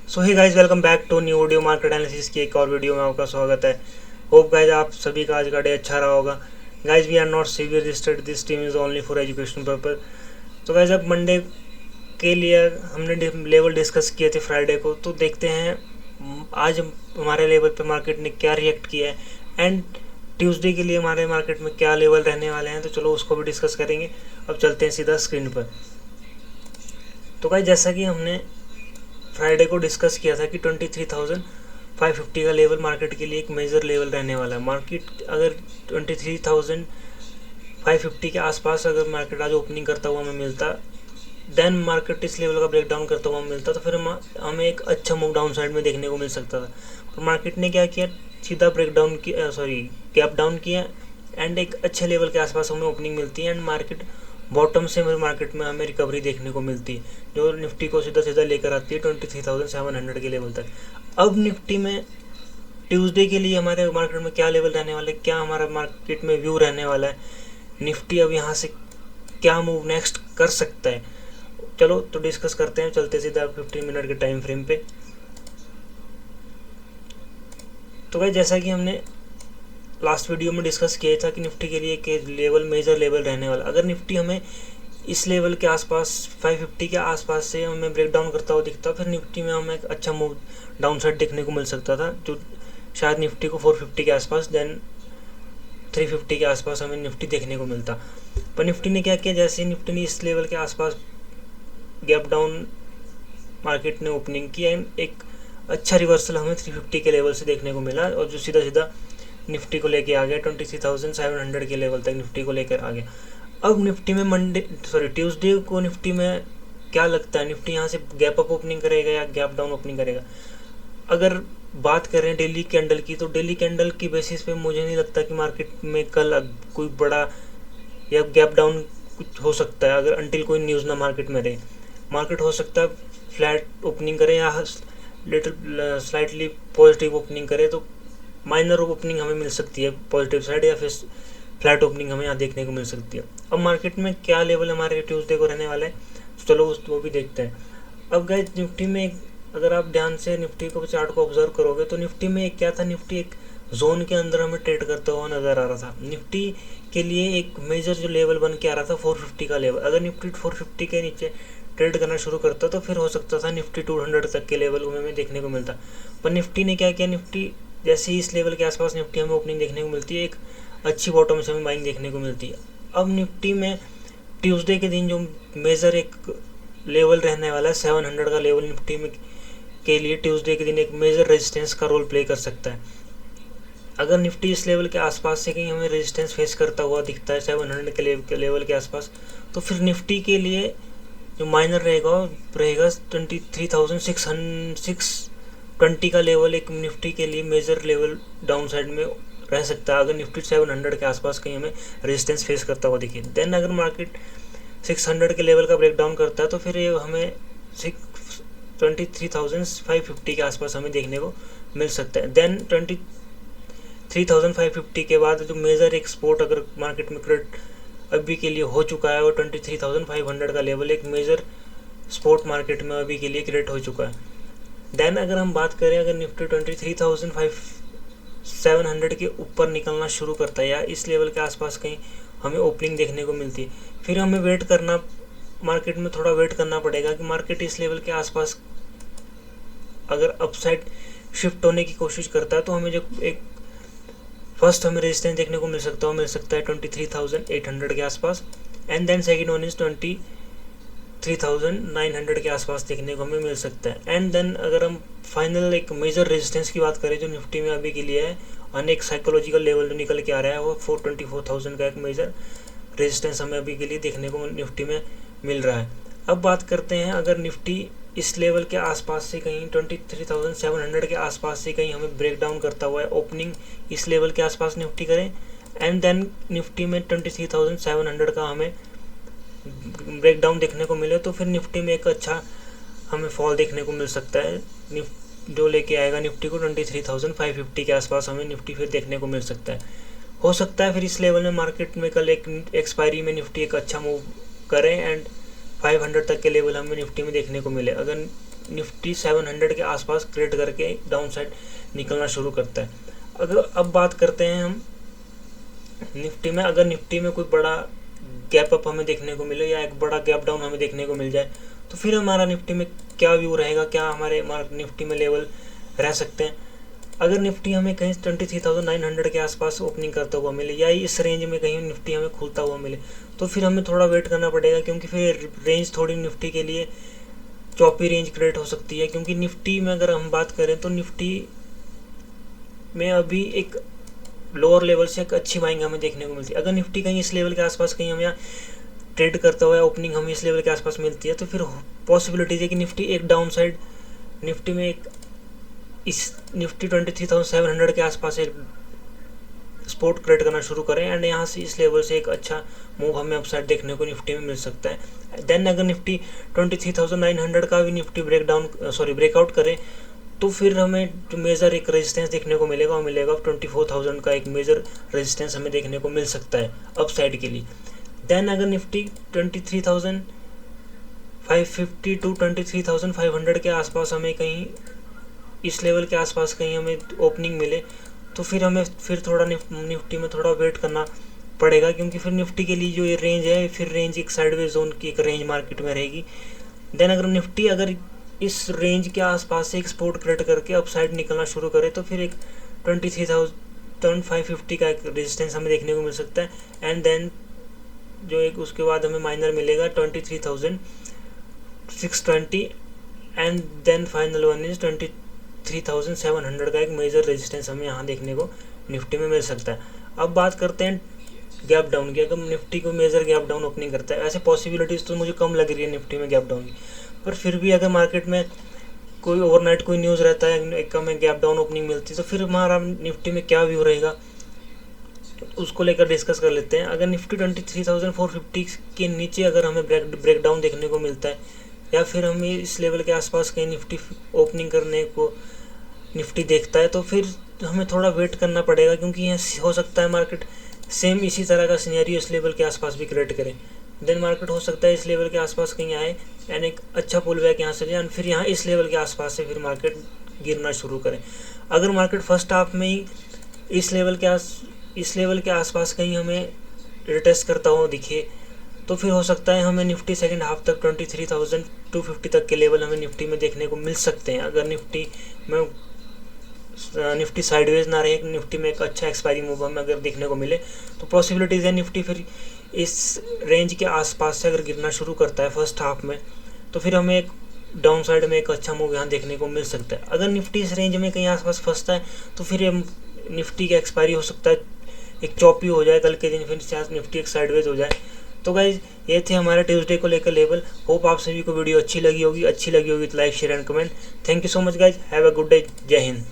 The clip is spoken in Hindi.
So hi guys welcome back to new video market analysis की एक और वीडियो में आपका स्वागत है। होप गाइज आप सभी का आज का डे अच्छा रहा होगा। Guys we are not SEBI registered, this team is only for education purpose. तो गाइज अब मंडे के लिए हमने लेवल डिस्कस किए थे फ्राइडे को, तो देखते हैं आज हमारे लेवल पे मार्केट ने क्या रिएक्ट किया है एंड ट्यूसडे के लिए हमारे मार्केट में क्या लेवल रहने वाले हैं। तो चलो उसको भी डिस्कस करेंगे। अब चलते हैं सीधा स्क्रीन पर। तो गाइज जैसा कि हमने फ्राइडे को डिस्कस किया था कि 23,550 का लेवल मार्केट के लिए एक मेजर लेवल रहने वाला है। मार्केट अगर 23,550 के आसपास अगर मार्केट आज ओपनिंग करता हुआ हमें मिलता, देन मार्केट इस लेवल का ब्रेक डाउन करता हुआ मिलता, तो फिर हमें एक अच्छा मूव डाउन साइड में देखने को मिल सकता था। पर मार्केट ने क्या किया, सीधा ब्रेक डाउन किया, गैप डाउन किया एंड एक अच्छे लेवल के आसपास हमें ओपनिंग मिलती है एंड मार्केट बॉटम से मार्केट में हमें रिकवरी देखने को मिलती है, जो निफ्टी को सीधा सीधा लेकर आती है 23,700 के लेवल तक। अब निफ्टी में ट्यूसडे के लिए हमारे मार्केट में क्या लेवल रहने वाला है, क्या हमारा मार्केट में व्यू रहने वाला है, निफ्टी अब यहाँ से क्या मूव नेक्स्ट कर सकता है, चलो तो डिस्कस करते हैं। चलते सीधा 15 मिनट के टाइम फ्रेम पे। तो भाई जैसा कि हमने लास्ट वीडियो में डिस्कस किया था कि निफ्टी के लिए एक लेवल मेजर लेवल रहने वाला, अगर निफ्टी हमें इस लेवल के आसपास 550 के आसपास से हमें ब्रेक डाउन करता हुआ दिखता, फिर निफ्टी में हमें एक अच्छा मूव डाउन साइड देखने को मिल सकता था, जो शायद निफ्टी को 450 के आसपास देन 350 के आसपास हमें निफ्टी देखने को मिलता। पर निफ्टी ने क्या किया, जैसे निफ्टी ने इस लेवल के आसपास गैप डाउन मार्केट ने ओपनिंग की एंड एक अच्छा रिवर्सल हमें 350 के लेवल से देखने को मिला, और जो सीधा सीधा निफ्टी को लेके आ गया 23,700 के लेवल तक निफ्टी को लेकर आ गया। अब निफ्टी में ट्यूसडे को निफ्टी में क्या लगता है, निफ्टी यहाँ से गैप अप ओपनिंग करेगा या गैप डाउन ओपनिंग करेगा। अगर बात करें डेली कैंडल की, तो डेली कैंडल की बेसिस पे मुझे नहीं लगता कि मार्केट में कल कोई बड़ा या गैप डाउन कुछ हो सकता है, अगर अंटिल कोई न्यूज़ ना मार्केट में रहे। मार्केट हो सकता है फ्लैट ओपनिंग करे या लिटिल स्लाइटली पॉजिटिव ओपनिंग करे, तो माइनर ओपनिंग हमें मिल सकती है पॉजिटिव साइड, या फिर फ्लैट ओपनिंग हमें यहाँ देखने को मिल सकती है। अब मार्केट में क्या लेवल हमारे ट्यूसडे को रहने वाला है, तो चलो वो भी देखते हैं। अब गाइस निफ्टी में अगर आप ध्यान से निफ्टी को चार्ट को ऑब्जर्व करोगे, तो निफ्टी में एक क्या था, निफ्टी एक जोन के अंदर हमें ट्रेड करता हुआ नजर आ रहा था। निफ्टी के लिए एक मेजर जो लेवल बन के आ रहा था 450 का लेवल, अगर निफ्टी 450 के नीचे ट्रेड करना शुरू करता तो फिर हो सकता था निफ्टी 200 तक के लेवल हमें देखने को मिलता। पर निफ्टी ने क्या किया, निफ्टी जैसे ही इस लेवल के आसपास निफ्टी हमें ओपनिंग देखने को मिलती है, एक अच्छी बॉटम से हमें बाइंग देखने को मिलती है। अब निफ्टी में ट्यूसडे के दिन जो मेजर एक लेवल रहने वाला है 700 का लेवल, निफ्टी में के लिए ट्यूसडे के दिन एक मेजर रेजिस्टेंस का रोल प्ले कर सकता है। अगर निफ्टी इस लेवल के आसपास से कहीं हमें रेजिस्टेंस फेस करता हुआ दिखता है 700 के लेवल के आसपास, तो फिर निफ्टी के लिए जो माइनर रहेगा 23,620 का लेवल एक निफ्टी के लिए मेजर लेवल डाउन साइड में रह सकता है, अगर निफ्टी 700 के आसपास कहीं हमें रेजिस्टेंस फेस करता हुआ दिखे। देन अगर मार्केट 600 के लेवल का ब्रेक डाउन करता है, तो फिर ये हमें 23,550 के आसपास हमें देखने को मिल सकता है। देन 23,550 के बाद जो मेजर एक सपोर्ट अगर मार्केट में क्रिएट अभी के लिए हो चुका है, वो 23,500 का लेवल एक मेजर सपोर्ट मार्केट में अभी के लिए क्रिएट हो चुका है। देन अगर हम बात करें, अगर निफ्टी 23,700 के ऊपर निकलना शुरू करता है या इस लेवल के आसपास कहीं हमें ओपनिंग देखने को मिलती है, फिर हमें वेट करना, मार्केट में थोड़ा वेट करना पड़ेगा कि मार्केट इस लेवल के आसपास अगर अपसाइड शिफ्ट होने की कोशिश करता है, तो हमें जो एक फर्स्ट हमें रेजिस्टेंस देखने को मिल सकता है 23,800 के आसपास, and then second one is 23,900 के आसपास देखने को हमें मिल सकता है। एंड देन अगर हम फाइनल एक मेजर रेजिस्टेंस की बात करें जो निफ्टी में अभी के लिए है, अनेक साइकोलॉजिकल लेवल जो निकल के आ रहा है, वो 424,000 का एक मेजर रेजिस्टेंस हमें अभी के लिए देखने को निफ्टी में मिल रहा है। अब बात करते हैं, अगर निफ्टी इस लेवल के आसपास से कहीं 23,700 के आसपास से कहीं हमें ब्रेक डाउन करता हुआ है, ओपनिंग इस लेवल के आसपास निफ्टी करें एंड देन निफ्टी में 23,700 का हमें ब्रेक डाउन देखने को मिले, तो फिर निफ्टी में एक अच्छा हमें फॉल देखने को मिल सकता है, जो लेके आएगा निफ्टी को 23,550 के आसपास हमें निफ्टी फिर देखने को मिल सकता है। हो सकता है फिर इस लेवल में मार्केट में कल एक एक्सपायरी में निफ्टी एक अच्छा मूव करें एंड 500 तक के लेवल हमें निफ्टी में देखने को मिले। अगर निफ्टी 700 के आसपास क्रिएट करके डाउन साइड निकलना शुरू करता है। अगर अब बात करते हैं हम निफ्टी में, अगर निफ्टी में कोई बड़ा गैप अप हमें देखने को मिले या एक बड़ा गैप डाउन हमें देखने को मिल जाए, तो फिर हमारा निफ्टी में क्या व्यू रहेगा, क्या हमारे निफ्टी में लेवल रह सकते हैं। अगर निफ्टी हमें कहीं 23,900 के आसपास ओपनिंग करता हुआ मिले या इस रेंज में कहीं निफ्टी हमें खुलता हुआ मिले, तो फिर हमें थोड़ा वेट करना पड़ेगा, क्योंकि फिर रेंज थोड़ी निफ्टी के लिए चौपी रेंज क्रिएट हो सकती है। क्योंकि निफ्टी में अगर हम बात करें तो निफ्टी में अभी एक लोअर लेवल से एक अच्छी बाइंग हमें देखने को मिलती है। अगर निफ्टी कहीं इस लेवल के आसपास कहीं हमें ट्रेड करता हुआ ओपनिंग हमें इस लेवल के आसपास मिलती है, तो फिर पॉसिबिलिटीज है कि निफ्टी एक डाउन साइड निफ्टी में एक इस निफ्टी 23,700 के आसपास एक सपोर्ट क्रिएट करना शुरू करें एंड यहाँ से इस लेवल से एक अच्छा मूव हमें अपसाइड देखने को निफ्टी में मिल सकता है। देन अगर निफ्टी 23,900 का भी निफ्टी ब्रेकआउट करे, तो फिर हमें जो मेजर एक रेजिस्टेंस देखने को मिलेगा वो मिलेगा 24,000 का एक मेजर रेजिस्टेंस हमें देखने को मिल सकता है अपसाइड के लिए। देन अगर निफ्टी 23,550 टू 23,500 के आसपास हमें कहीं इस लेवल के आसपास कहीं हमें ओपनिंग मिले, तो फिर हमें फिर थोड़ा निफ्टी में थोड़ा वेट करना पड़ेगा, क्योंकि फिर निफ्टी के लिए जो ये रेंज है फिर रेंज एक साइडवेज जोन की एक रेंज मार्केट में रहेगी। देन अगर निफ्टी अगर इस रेंज के आसपास से एक सपोर्ट क्रिएट करके अपसाइड निकलना शुरू करे, तो फिर एक 23,550 का एक रेजिस्टेंस हमें देखने को मिल सकता है। एंड देन जो एक उसके बाद हमें माइनर मिलेगा 23,620 and then final one is 23,700 का एक मेजर रेजिस्टेंस हमें यहाँ देखने को निफ्टी में मिल सकता है। अब बात करते हैं गैप डाउन की। अगर निफ्टी को मेजर गैप डाउन ओपनिंग करता है, ऐसे पॉसिबिलिटीज़ तो मुझे कम लग रही है निफ्टी में गैप डाउन की, पर फिर भी अगर मार्केट में कोई ओवरनाइट कोई न्यूज़ रहता है एक हमें गैप डाउन ओपनिंग मिलती है, तो फिर हमारा निफ्टी में क्या व्यू रहेगा उसको लेकर डिस्कस कर लेते हैं। अगर निफ्टी 23,450 के नीचे अगर हमें ब्रेक डाउन देखने को मिलता है या फिर हमें इस लेवल के आसपास कहीं निफ्टी ओपनिंग करने को निफ्टी देखता है, तो फिर हमें थोड़ा वेट करना पड़ेगा, क्योंकि यहाँ हो सकता है मार्केट सेम इसी तरह का सिनेरियो इस लेवल के आसपास भी क्रिएट करे। देन मार्केट हो सकता है इस लेवल के आसपास कहीं आए यानी एक अच्छा पुल बैक यहाँ से जाए, फिर यहाँ इस लेवल के आसपास से फिर मार्केट गिरना शुरू करे। अगर मार्केट फर्स्ट हाफ में ही इस लेवल के आसपास कहीं हमें रिटेस्ट करता हुआ दिखे, तो फिर हो सकता है हमें निफ्टी सेकंड हाफ तक 23,250 तक के लेवल हमें निफ्टी में देखने को मिल सकते हैं। अगर निफ्टी साइडवेज ना रहे, निफ्टी में एक अच्छा एक्सपायरी मूव हमें अगर देखने को मिले, तो पॉसिबिलिटीज़ है निफ्टी फिर इस रेंज के आसपास से अगर गिरना शुरू करता है फर्स्ट हाफ में, तो फिर हमें एक डाउन साइड में एक अच्छा मूव यहाँ देखने को मिल सकता है। अगर निफ्टी इस रेंज में कहीं आसपास फंसता है, तो फिर ये निफ्टी का एक्सपायरी हो सकता है एक चॉपी हो जाए, कल के दिन फिर निफ्टी एक साइडवेज हो जाए। तो गाइज ये थे हमारे ट्यूसडे को लेकर लेवल। होप आप सभी को वीडियो अच्छी लगी होगी तो like share and comment. Thank you so much guys, have a good day, जय हिंद।